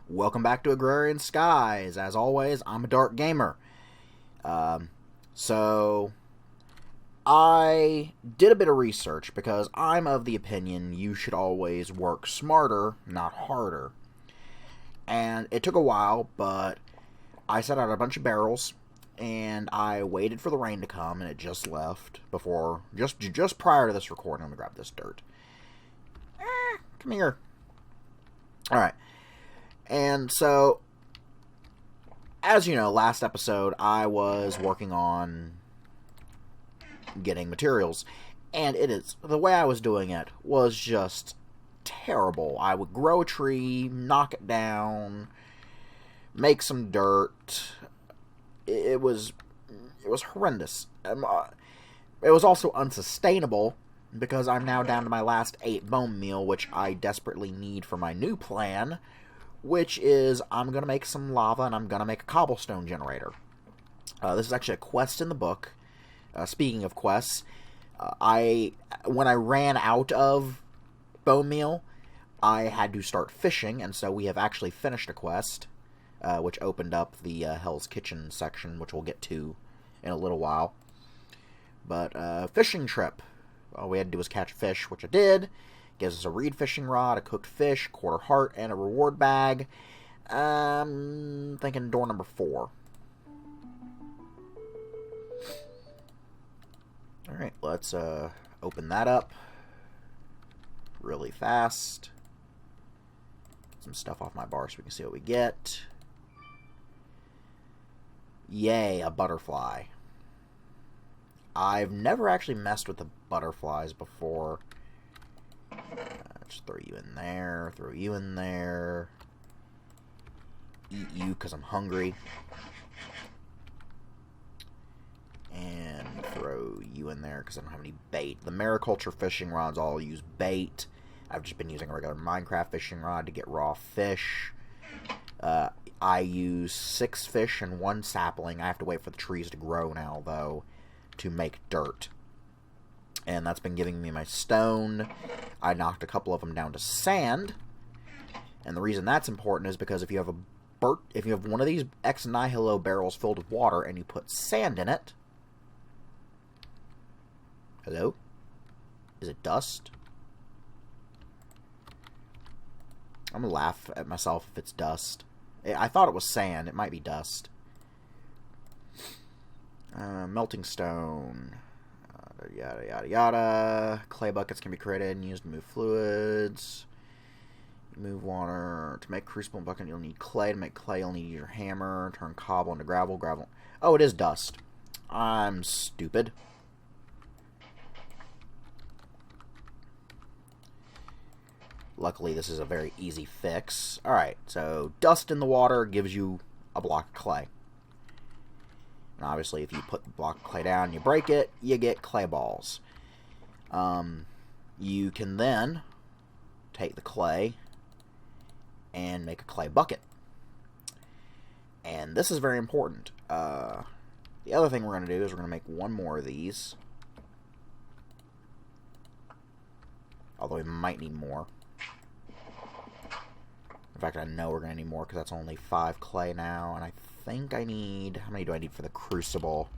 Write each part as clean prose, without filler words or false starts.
Welcome back to Agrarian Skies. As always, I'm a dark gamer. So, I did a bit of research because I'm of the opinion you should always work smarter, not harder. And it took a while, but I set out a bunch of barrels, and I waited for the rain to come, and it just left before, just prior to this recording. Let me grab this dirt. Come here. Alright. And so, as you know, last episode I was working on getting materials, and the way I was doing it was just terrible. I would grow a tree, knock it down, make some dirt. It was horrendous. It was also unsustainable because I'm now down to my last 8 bone meal, which I desperately need for my new plan, which is I'm going to make some lava and I'm going to make a cobblestone generator. This is actually a quest in the book. Speaking of quests, when I ran out of bone meal, I had to start fishing, and so we have actually finished a quest, which opened up the Hell's Kitchen section, which we'll get to in a little while. But, fishing trip. All we had to do was catch fish, which I did. Gives us a reed fishing rod, a cooked fish, quarter heart, and a reward bag. I'm thinking door number 4. Alright, let's open that up really fast. Get some stuff off my bar so we can see what we get. Yay, a butterfly. I've never actually messed with the butterflies before. Just throw you in there, throw you in there. Eat you because I'm hungry. And throw you in there because I don't have any bait. The mariculture fishing rods all use bait. I've just been using a regular Minecraft fishing rod to get raw fish. I use 6 fish and 1 sapling. I have to wait for the trees to grow now, though, to make dirt. And that's been giving me my stone. I knocked a couple of them down to sand. And the reason that's important is because if you have one of these ex nihilo barrels filled with water and you put sand in it. Hello? Is it dust? I'm gonna laugh at myself if it's dust. I thought it was sand. It might be dust. Melting stone. Yada, yada, yada. Clay buckets can be created and used to move fluids. Move water. To make crucible bucket, you'll need clay. To make clay, you'll need your hammer. Turn cobble into gravel. Gravel. Oh, it is dust. I'm stupid. Luckily, this is a very easy fix. Alright, so dust in the water gives you a block of clay. And obviously, if you put the block of clay down and you break it, you get clay balls. You can then take the clay and make a clay bucket. And this is very important. The other thing we're going to do is we're going to make 1 more of these. Although we might need more. In fact, I know we're going to need more because that's only 5 clay now, and I think I need... How many do I need for the crucible?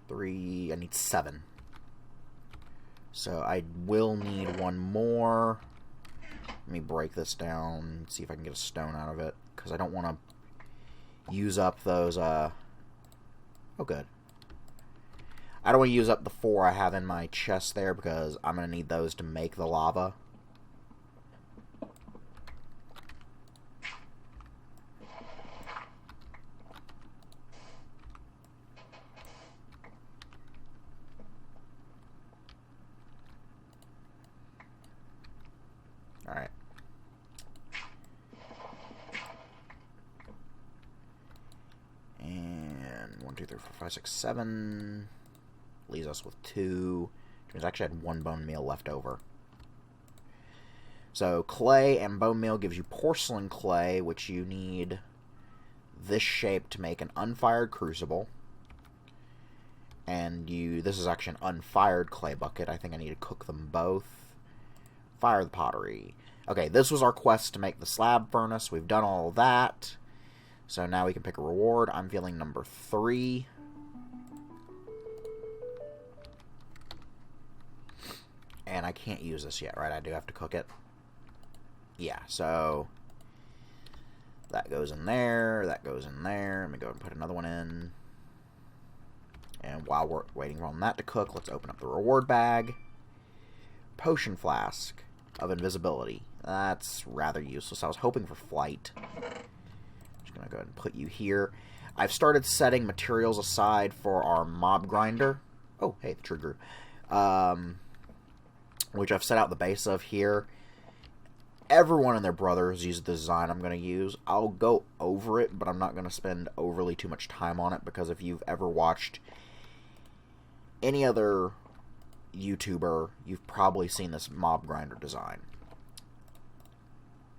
3... I need 7. So I will need 1 more. Let me break this down and see if I can get a stone out of it, because I don't want to use up those, Oh, good. I don't want to use up the 4 I have in my chest there because I'm going to need those to make the lava. Alright. And 1, 2, 3, 4, 5, 6, 7... leaves us with 2. Which means I actually had 1 bone meal left over. So clay and bone meal gives you porcelain clay, which you need this shape to make an unfired crucible. And this is actually an unfired clay bucket. I think I need to cook them both. Fire the pottery. Okay, this was our quest to make the slab furnace. We've done all of that. So now we can pick a reward. I'm feeling number 3. And I can't use this yet, right? I do have to cook it. Yeah, so that goes in there. That goes in there. Let me go and put another one in. And while we're waiting on that to cook, let's open up the reward bag. Potion flask of invisibility. That's rather useless. I was hoping for flight. Just going to go ahead and put you here. I've started setting materials aside for our mob grinder. Oh, hey, the tree grew. Which I've set out the base of here. Everyone and their brothers use the design I'm going to use. I'll go over it, but I'm not going to spend overly too much time on it, because if you've ever watched any other YouTuber, you've probably seen this mob grinder design.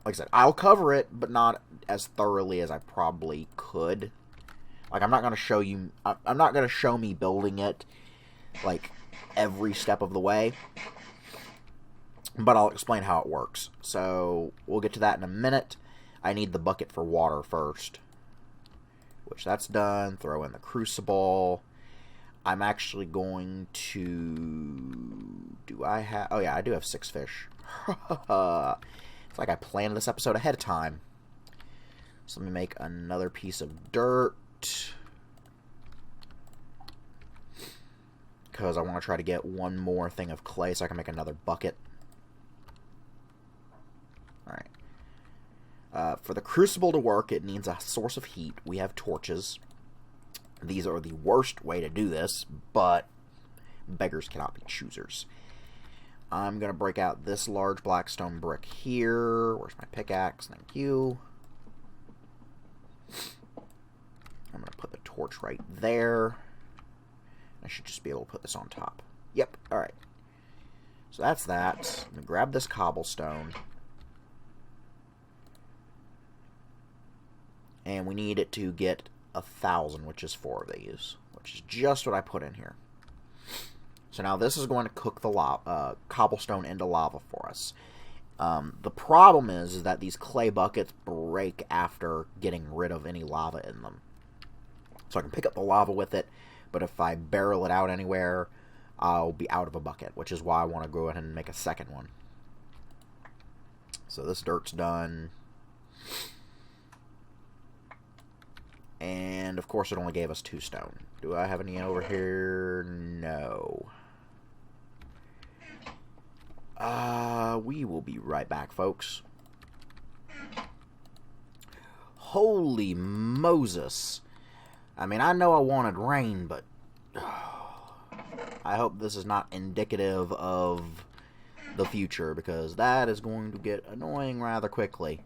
Like I said, I'll cover it, but not as thoroughly as I probably could. Like, I'm not going to show you... I'm not going to show me building it, like, every step of the way. But I'll explain how it works. So, we'll get to that in a minute. I need the bucket for water first. Which, that's done. Throw in the crucible. I'm actually going to... Do I have... Oh, yeah, I do have 6 fish. It's like I planned this episode ahead of time. So, let me make another piece of dirt. Because I want to try to get one more thing of clay so I can make another bucket. Alright. For the crucible to work, it needs a source of heat. We have torches. These are the worst way to do this, but beggars cannot be choosers. I'm going to break out this large black stone brick here. Where's my pickaxe? Thank you. I'm going to put the torch right there. I should just be able to put this on top. Yep, alright. So that's that. I'm going to grab this cobblestone. And we need it to get 1,000, which is 4 of these. Which is just what I put in here. So now this is going to cook the cobblestone into lava for us. The problem is that these clay buckets break after getting rid of any lava in them. So I can pick up the lava with it, but if I barrel it out anywhere, I'll be out of a bucket, which is why I want to go ahead and make a second one. So this dirt's done. And, of course, it only gave us 2 stone. Do I have any over here? No. We will be right back, folks. Holy Moses. I mean, I know I wanted rain, but... I hope this is not indicative of the future, because that is going to get annoying rather quickly.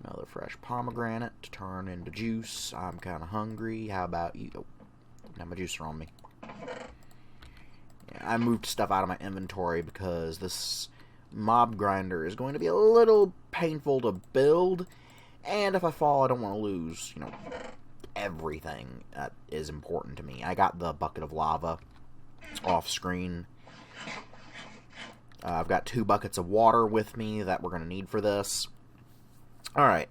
Another fresh pomegranate to turn into juice. I'm kind of hungry. How about you? Oh, now my juicer on me. Yeah, I moved stuff out of my inventory because this mob grinder is going to be a little painful to build. And if I fall, I don't want to lose, you know, everything that is important to me. I got the bucket of lava off screen. I've got 2 buckets of water with me that we're going to need for this. Alright.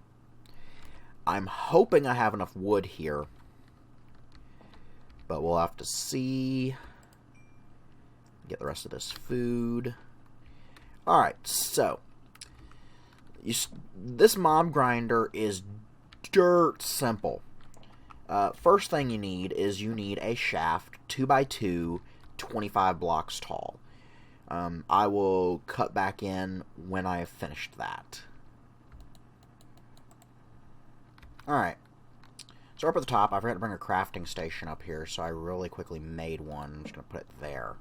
I'm hoping I have enough wood here. But we'll have to see. Get the rest of this food. Alright, so. This mob grinder is dirt simple. First thing you need is you need a shaft, 2x2, 25 blocks tall. I will cut back in when I have finished that. Alright. So up at the top, I forgot to bring a crafting station up here, so I really quickly made one. I'm just going to put it there.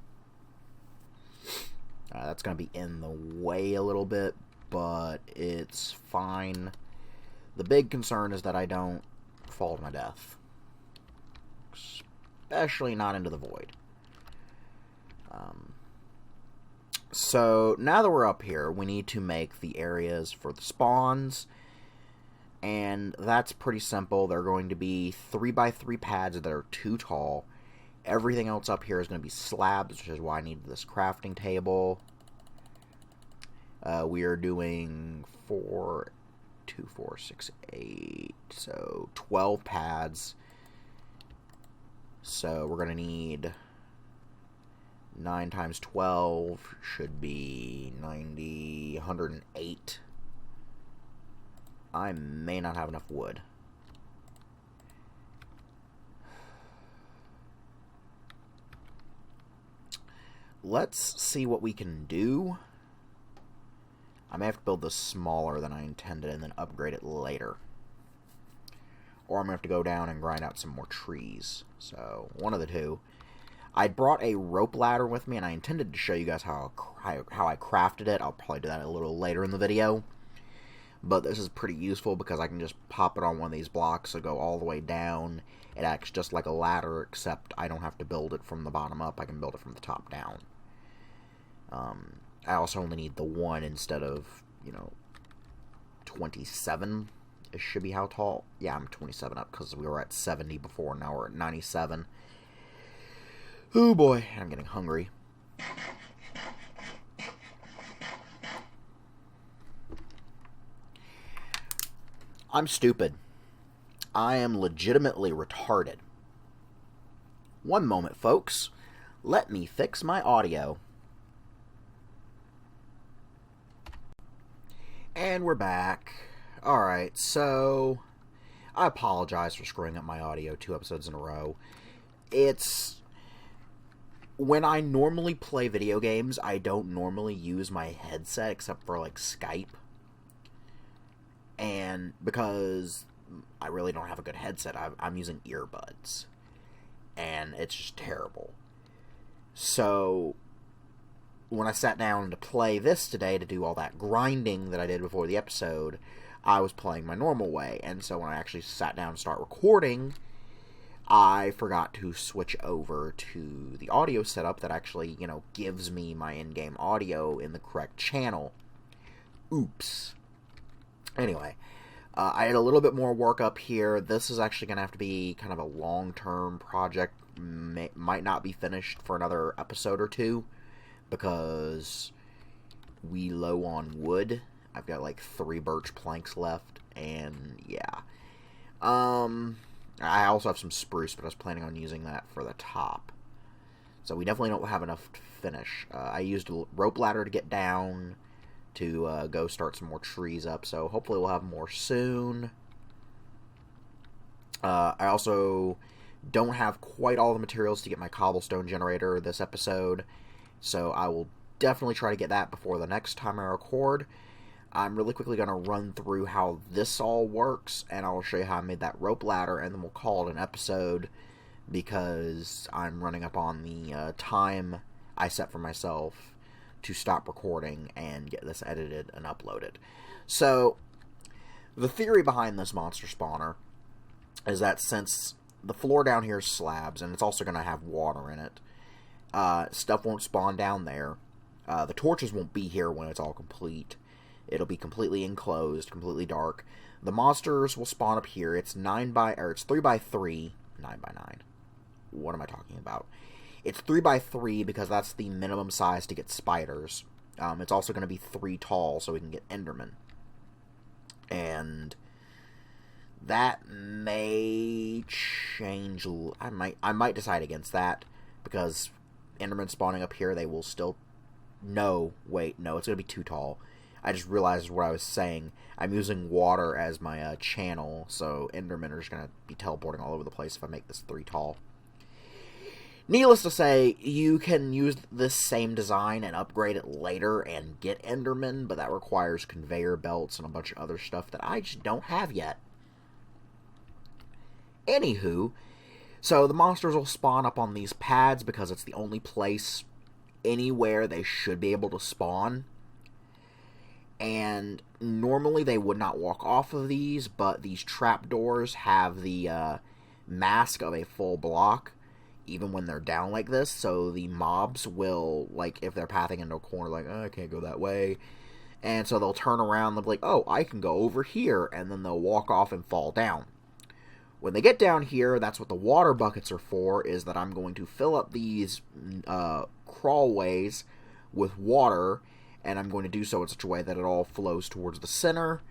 That's going to be in the way a little bit, but it's fine. The big concern is that I don't fall to my death. Especially not into the void. So, now that we're up here, we need to make the areas for the spawns. And that's pretty simple. They're going to be 3x3 pads that are 2 tall. Everything else up here is going to be slabs, which is why I need this crafting table. We are doing 4, 2, 4, 6, 8, so 12 pads. So we're going to need 9 times 12 should be 90, 108. I may not have enough wood. Let's see what we can do. I may have to build this smaller than I intended and then upgrade it later. Or I'm going to have to go down and grind out some more trees. So, one of the two. I brought a rope ladder with me, and I intended to show you guys how I crafted it. I'll probably do that a little later in the video. But this is pretty useful because I can just pop it on one of these blocks and go all the way down. It acts just like a ladder, except I don't have to build it from the bottom up. I can build it from the top down. I also only need the one instead of, 27. It should be how tall? Yeah, I'm 27 up because we were at 70 before. Now we're at 97. Oh boy, I'm getting hungry. I'm stupid. I am legitimately retarded. One moment, folks. Let me fix my audio. And we're back. Alright, so I apologize for screwing up my audio 2 episodes in a row. It's... When I normally play video games, I don't normally use my headset except for, like, Skype. And because I really don't have a good headset, I'm using earbuds. And it's just terrible. So, when I sat down to play this today to do all that grinding that I did before the episode, I was playing my normal way. And so when I actually sat down to start recording, I forgot to switch over to the audio setup that actually, gives me my in-game audio in the correct channel. Oops. Anyway, I had a little bit more work up here. This is actually going to have to be kind of a long-term project. Might not be finished for another episode or two, because we low on wood. I've got like 3 birch planks left, and yeah. I also have some spruce, but I was planning on using that for the top. So we definitely don't have enough to finish. I used a rope ladder to get down to go start some more trees up, so hopefully we'll have more soon. I also don't have quite all the materials to get my cobblestone generator this episode, so I will definitely try to get that before the next time I record. I'm really quickly going to run through how this all works, and I'll show you how I made that rope ladder, and then we'll call it an episode, because I'm running up on the time I set for myself to stop recording and get this edited and uploaded. So, the theory behind this monster spawner is that since the floor down here is slabs, and it's also going to have water in it, stuff won't spawn down there. The torches won't be here when it's all complete. It'll be completely enclosed, completely dark. The monsters will spawn up here. It's 3 by 3, 9 by 9. What am I talking about? It's 3 by 3 because that's the minimum size to get spiders. It's also going to be 3 tall so we can get Endermen. And that may change. I might decide against that, because Endermen spawning up here, they will still... No, wait, no, it's going to be too tall. I just realized what I was saying. I'm using water as my channel, so Endermen are just going to be teleporting all over the place if I make this 3 tall. Needless to say, you can use this same design and upgrade it later and get Endermen, but that requires conveyor belts and a bunch of other stuff that I just don't have yet. Anywho, so the monsters will spawn up on these pads because it's the only place anywhere they should be able to spawn. And normally they would not walk off of these, but these trapdoors have the mask of a full block, even when they're down like this, so the mobs will, like, if they're pathing into a corner, like, oh, I can't go that way, and so they'll turn around and they'll be like, oh, I can go over here, and then they'll walk off and fall down. When they get down here, that's what the water buckets are for, is that I'm going to fill up these crawlways with water, and I'm going to do so in such a way that it all flows towards the center.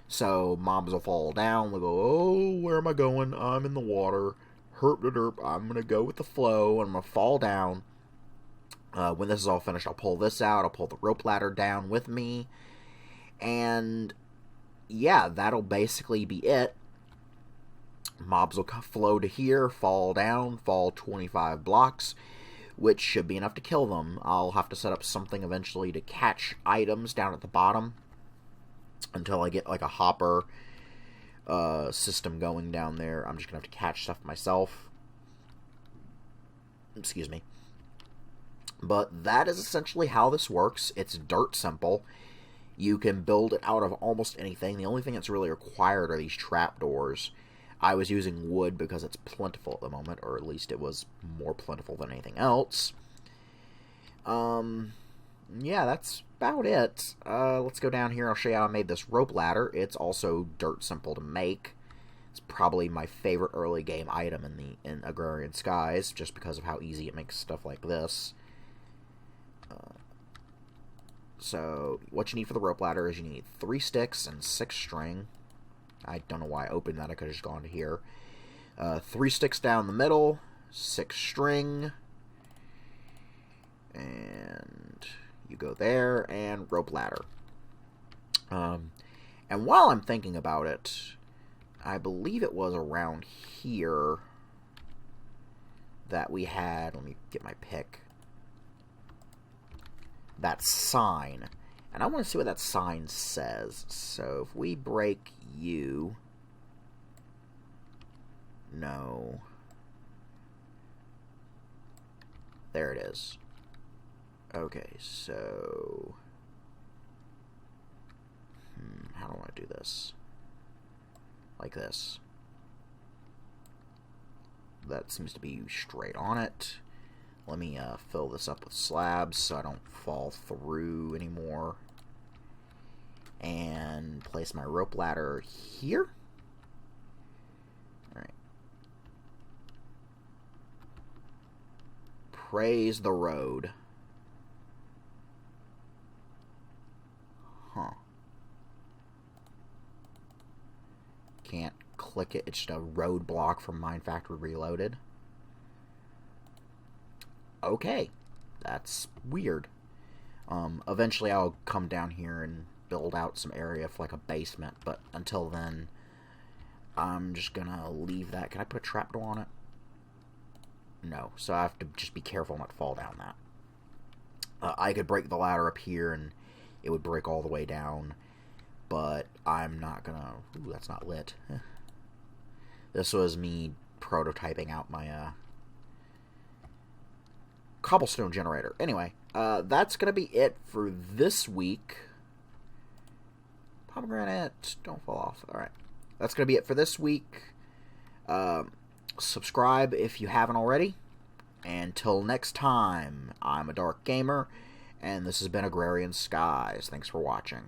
So mobs will fall down. They'll go, oh, where am I going? I'm in the water. Herp de derp. I'm going to go with the flow, and I'm going to fall down. When this is all finished, I'll pull this out. I'll pull the rope ladder down with me. And yeah, that'll basically be it. Mobs will flow to here, fall down, fall 25 blocks, which should be enough to kill them. I'll have to set up something eventually to catch items down at the bottom until I get like a hopper system going down there. I'm just going to have to catch stuff myself. Excuse me. But that is essentially how this works. It's dirt simple. You can build it out of almost anything. The only thing that's really required are these trapdoors. I was using wood because it's plentiful at the moment, or at least it was more plentiful than anything else. Yeah, that's about it. Let's go down here. I'll show you how I made this rope ladder. It's also dirt simple to make. It's probably my favorite early game item in Agrarian Skies, just because of how easy it makes stuff like this. So, what you need for the rope ladder is you need 3 sticks and 6 string. I don't know why I opened that. I could have just gone to here. 3 sticks down the middle, 6 string, and you go there, and rope ladder. And while I'm thinking about it, I believe it was around here that we had, let me get my pick, that sign. And I want to see what that sign says. So if we break you... No. There it is. Okay, so... how do I do this? Like this. That seems to be straight on it. Let me fill this up with slabs so I don't fall through anymore. And place my rope ladder here. Alright. Praise the road. Huh. Can't click it. It's just a roadblock from Minecraft Reloaded. Okay. That's weird. Eventually I'll come down here and build out some area for like a basement, but until then I'm just gonna leave that. Can I put a trapdoor on it? No, so I have to just be careful not to fall down that. I could break the ladder up here and it would break all the way down, but I'm not gonna... Ooh, that's not lit. This was me prototyping out my cobblestone generator. Anyway, that's gonna be it for this week. Pomegranate, don't fall off. Alright. That's going to be it for this week. Subscribe if you haven't already. Until next time, I'm a Dark Gamer, and this has been Agrarian Skies. Thanks for watching.